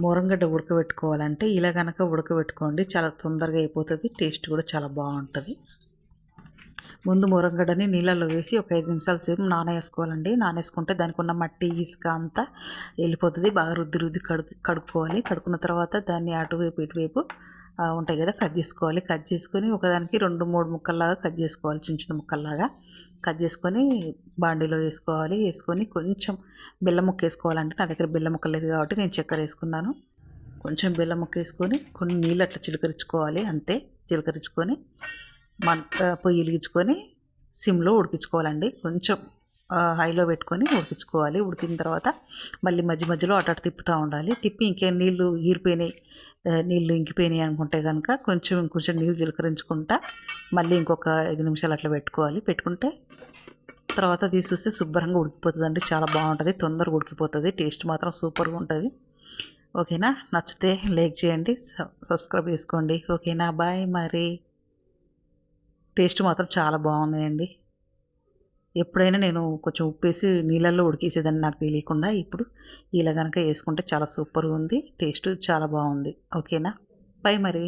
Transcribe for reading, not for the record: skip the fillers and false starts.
మురంగడ్డ ఉడకబెట్టుకోవాలంటే ఇలా కనుక ఉడకబెట్టుకోండి, చాలా తొందరగా అయిపోతుంది, టేస్ట్ కూడా చాలా బాగుంటుంది. ముందు మురంగడ్డని నీళ్ళల్లో వేసి ఒక 5 నిమిషాల సేపు నానేసుకోవాలండి. నానేసుకుంటే దానికి ఉన్న మట్టి ఇసుక అంతా వెళ్ళిపోతుంది. బాగా రుద్ది రుద్ది కడుక్కోవాలి. కడుక్కున్న తర్వాత దాన్ని అటువైపు ఇటువైపు ఉంటాయి కదా, కట్ చేసుకోవాలి. కట్ చేసుకొని ఒకదానికి 2-3 ముక్కల్లాగా కట్ చేసుకోవాలి, చిన్న చిన్న ముక్కల్లాగా కట్ చేసుకొని బాండీలో వేసుకోవాలి. వేసుకొని కొంచెం బెల్లం ముక్క వేసుకోవాలంటే నా దగ్గర బెల్లం ముక్క లేదు కాబట్టి నేను చక్కెర వేసుకున్నాను. కొంచెం బెల్లం ముక్క వేసుకొని కొన్ని నీళ్ళు అట్లా చిలకరించుకోవాలి, అంతే. చిలకరించుకొని పొయ్యి వెలిగించుకొని సిమ్లో ఉడికించుకోవాలండి. కొంచెం హైలో పెట్టుకొని ఉడికించుకోవాలి. ఉడికిన తర్వాత మళ్ళీ మధ్య మధ్యలో అటు తిప్పుతూ ఉండాలి. తిప్పి ఇంకేం నీళ్ళు ఈరిపోయినాయి, నీళ్ళు ఇంకిపోయినాయి అనుకుంటే కనుక కొంచెం నీళ్ళు చిలకరించుకుంటా మళ్ళీ ఇంకొక 5 నిమిషాలు అట్లా పెట్టుకోవాలి. పెట్టుకుంటే తర్వాత తీసి చూస్తే శుభ్రంగా ఉడికిపోతుందండి. చాలా బాగుంటుంది, తొందరగా ఉడికిపోతుంది. టేస్ట్ మాత్రం సూపర్గా ఉంటుంది. ఓకేనా? నచ్చితే లైక్ చేయండి, సబ్స్క్రైబ్ చేసుకోండి. ఓకేనా? బాయ్. మరి టేస్ట్ మాత్రం చాలా బాగున్నాయండి. ఎప్పుడైనా నేను కొంచెం ఉప్పేసి నీళ్ళల్లో ఉడికేసేదాన్ని నాకు తెలియకుండా. ఇప్పుడు ఇలా కనుక వేసుకుంటే చాలా సూపర్గా ఉంది, టేస్ట్ చాలా బాగుంది. ఓకేనా? బాయ్ మరి.